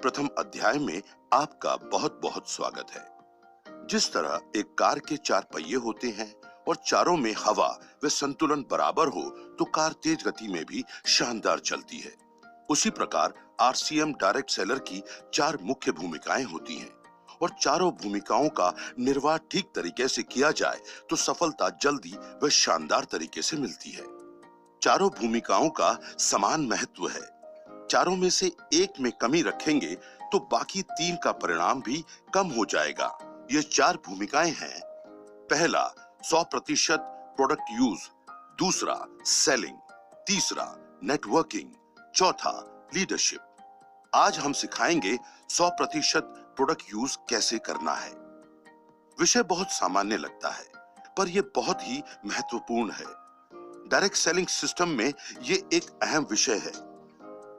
प्रथम अध्याय में आपका बहुत बहुत स्वागत है। जिस तरह एक कार के चार पहिए होते हैं और चारों में हवा व संतुलन बराबर हो तो कार तेज गति में भी शानदार चलती है। उसी प्रकार आरसीएम डायरेक्ट सेलर की चार मुख्य भूमिकाएं होती हैं और चारों भूमिकाओं का निर्वाह ठीक तरीके से किया जाए तो सफलता जल्दी व शानदार तरीके से मिलती है। चारों भूमिकाओं का समान महत्व है। चारों में से एक में कमी रखेंगे तो बाकी तीन का परिणाम भी कम हो जाएगा। ये चार भूमिकाएं हैं। पहला 100% प्रोडक्ट यूज, दूसरा सेलिंग, तीसरा नेटवर्किंग, चौथा लीडरशिप। आज हम सिखाएंगे 100% प्रोडक्ट यूज कैसे करना है। विषय बहुत सामान्य लगता है पर यह बहुत ही महत्वपूर्ण है। डायरेक्ट सेलिंग सिस्टम में यह एक अहम विषय है।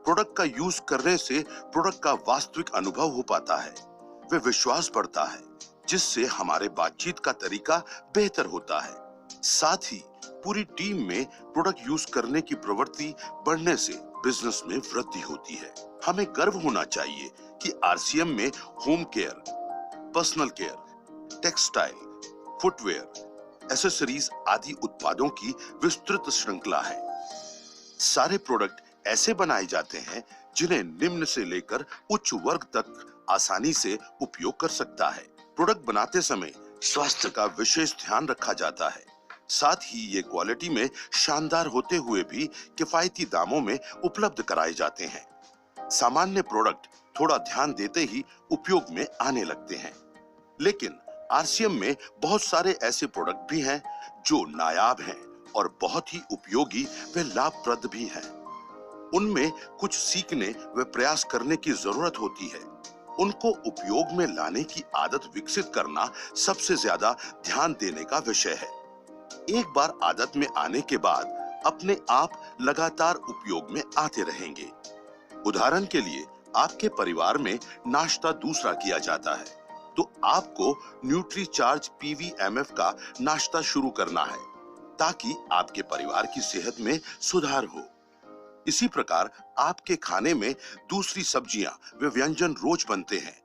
प्रोडक्ट का यूज करने से प्रोडक्ट का वास्तविक अनुभव हो पाता है, वे विश्वास बढ़ता है जिससे हमारे बातचीत का तरीका बेहतर होता है। साथ ही पूरी टीम में प्रोडक्ट यूज करने की प्रवृत्ति बढ़ने से बिजनेस में वृद्धि होती है। हमें गर्व होना चाहिए कि आरसीएम में home care, personal care, textile, footwear, accessories आदि उत्पादों की विस्तृत श्रृंखला है। सारे प्रोडक्ट ऐसे बनाए जाते हैं जिन्हें निम्न से लेकर उच्च वर्ग तक आसानी से उपयोग कर सकता है। प्रोडक्ट बनाते समय स्वास्थ्य का विशेष ध्यान रखा जाता है। साथ ही ये क्वालिटी में शानदार होते हुए भी किफायती दामों में उपलब्ध कराए जाते हैं। सामान्य प्रोडक्ट थोड़ा ध्यान देते ही उपयोग में आने लगते हैं, लेकिन आरसीएम में बहुत सारे ऐसे प्रोडक्ट भी हैं जो नायाब हैं और बहुत ही उपयोगी व लाभप्रद भी हैं। उनमें कुछ सीखने व प्रयास करने की जरूरत होती है। उनको उपयोग में लाने की आदत विकसित करना सबसे ज्यादा ध्यान देने का विषय है। एक बार आदत में आने के बाद अपने आप लगातार उपयोग में आते रहेंगे। उदाहरण के लिए आपके परिवार में नाश्ता दूसरा किया जाता है तो आपको न्यूट्रीचार्ज पीवीएमएफ का नाश्ता शुरू करना है ताकि आपके परिवार की सेहत में सुधार हो। इसी प्रकार आपके खाने में दूसरी सब्जियां व व्यंजन रोज बनते हैं।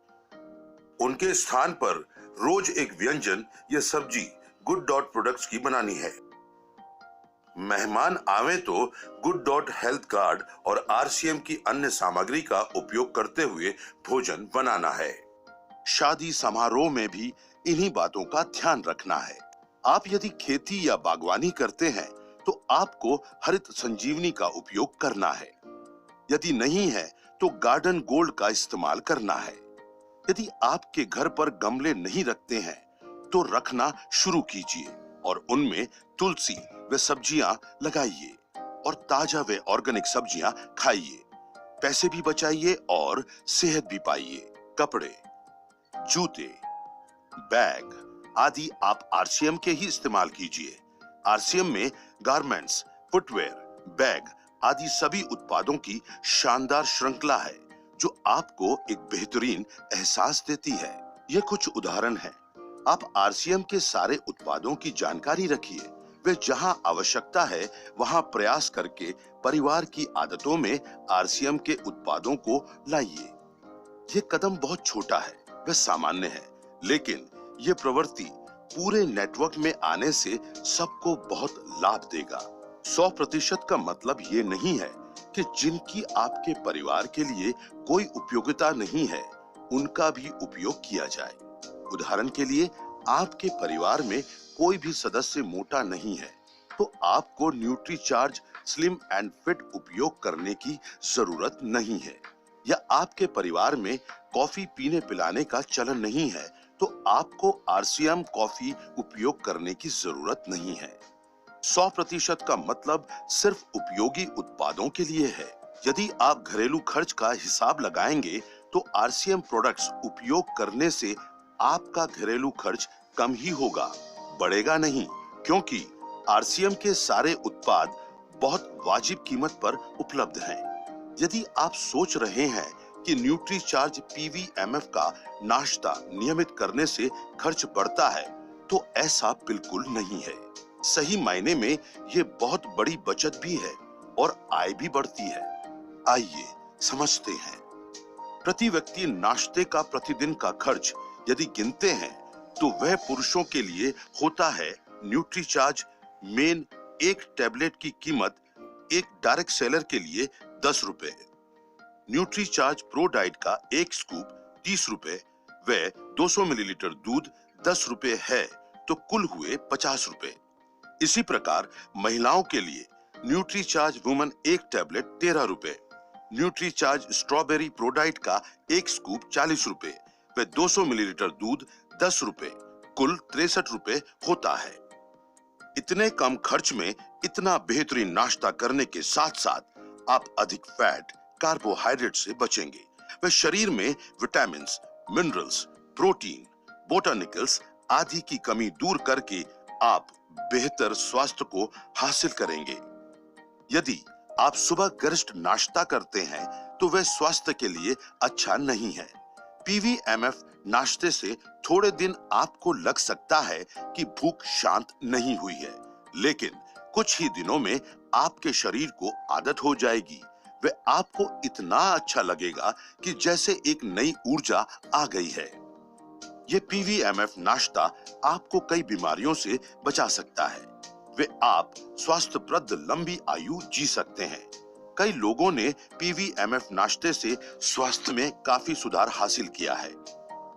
उनके स्थान पर रोज एक व्यंजन या सब्जी गुड डॉट प्रोडक्ट्स की बनानी है। मेहमान आवे तो गुड डॉट हेल्थ कार्ड और आरसीएम की अन्य सामग्री का उपयोग करते हुए भोजन बनाना है। शादी समारोह में भी इन्हीं बातों का ध्यान रखना है। आप यदि खेती या बागवानी करते हैं तो आपको हरित संजीवनी का उपयोग करना है। यदि नहीं है तो गार्डन गोल्ड का इस्तेमाल करना है। यदि आपके घर पर गमले नहीं रखते हैं तो रखना शुरू कीजिए और उनमें तुलसी व सब्जियां लगाइए और ताजा व ऑर्गेनिक सब्जियां खाइए। पैसे भी बचाइए और सेहत भी पाइए। कपड़े, जूते, बैग आदि आप आरसीएम के ही इस्तेमाल कीजिए। आरसीएम में गारमेंट्स, फुटवेयर, बैग आदि सभी उत्पादों की शानदार श्रृंखला है जो आपको एक बेहतरीन एहसास देती है। ये कुछ उदाहरण हैं। आप आरसीएम के सारे उत्पादों की जानकारी रखिए वे जहां आवश्यकता है वहां प्रयास करके परिवार की आदतों में आरसीएम के उत्पादों को लाइए। ये कदम बहुत छोटा है व सामान्य है, लेकिन ये प्रवृत्ति पूरे नेटवर्क में आने से सबको बहुत लाभ देगा। 100% का मतलब ये नहीं है कि जिनकी आपके परिवार के लिए कोई उपयोगिता नहीं है उनका भी उपयोग किया जाए। उदाहरण के लिए आपके परिवार में कोई भी सदस्य मोटा नहीं है तो आपको न्यूट्रीचार्ज स्लिम एंड फिट उपयोग करने की जरूरत नहीं है। या आपके परिवार में कॉफी पीने पिलाने का चलन नहीं है तो आपको आरसीएम कॉफी उपयोग करने की जरूरत नहीं है। 100% का मतलब सिर्फ उपयोगी उत्पादों के लिए है। यदि आप घरेलू खर्च का हिसाब लगाएंगे तो आरसीएम प्रोडक्ट्स उपयोग करने से आपका घरेलू खर्च कम ही होगा, बढ़ेगा नहीं, क्योंकि आरसीएम के सारे उत्पाद बहुत वाजिब कीमत पर उपलब्ध हैं। यदि आप सोच रहे हैं कि न्यूट्रीचार्ज पीवीएमएफ का नाश्ता नियमित करने से खर्च बढ़ता है तो ऐसा बिल्कुल नहीं है। सही मायने में ये बहुत बड़ी बचत भी है और आय भी बढ़ती है। आइए समझते हैं। प्रति व्यक्ति नाश्ते का प्रतिदिन का खर्च यदि गिनते हैं तो वह पुरुषों के लिए होता है न्यूट्रीचार्ज मेन एक टैबलेट की कीमत एक डायरेक्ट सेलर के लिए 10 रुपए, न्यूट्रीचार्ज प्रो डाइट का एक स्कूप 30 रुपए व 200 मिलीलीटर दूध 10 रुपए है तो कुल हुए 50 रुपए। इसी प्रकार महिलाओं के लिए न्यूट्रीचार्ज वुमन एक टैबलेट 13 रुपए, न्यूट्रीचार्ज स्ट्रॉबेरी प्रोडाइट का एक स्कूप 40 रुपए व 200 मिलीलीटर दूध 10 रुपए, कुल 63 रुपए होता है। इतने कम खर्च में इतना बेहतरीन नाश्ता करने के साथ साथ आप अधिक फैट, कार्बोहाइड्रेट से बचेंगे व शरीर में विटामिन्स, मिनरल्स, प्रोटीन, बोटानिकल्स आदि की कमी दूर करके आप बेहतर स्वास्थ्य को हासिल करेंगे। यदि आप सुबह गरिष्ठ नाश्ता करते हैं तो वह स्वास्थ्य के लिए अच्छा नहीं है। पीवीएमएफ नाश्ते से थोड़े दिन आपको लग सकता है कि भूख शांत नहीं हुई है, लेकिन कुछ ही दिनों में आपके शरीर को आदत हो जाएगी व आपको इतना अच्छा लगेगा कि जैसे एक नई ऊर्जा आ गई है। ये पीवीएमएफ नाश्ता आपको कई बीमारियों से बचा सकता है वे आप स्वास्थ्यप्रद लंबी आयु जी सकते हैं। कई लोगों ने पीवीएमएफ नाश्ते से स्वास्थ्य में काफी सुधार हासिल किया है।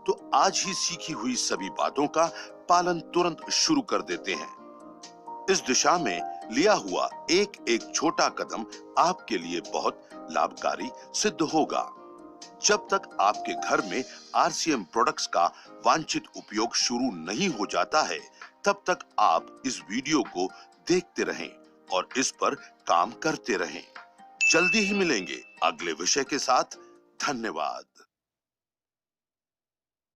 तो आज ही सीखी हुई सभी बातों का पालन तुरंत शुरू कर देते हैं। इस दिशा में लिया हुआ एक एक छोटा कदम आपके लिए बहुत लाभकारी सिद्ध होगा। जब तक आपके घर में आरसीएम प्रोडक्ट्स का वांछित उपयोग शुरू नहीं हो जाता है, तब तक आप इस वीडियो को देखते रहें और इस पर काम करते रहें। जल्दी ही मिलेंगे अगले विषय के साथ। धन्यवाद।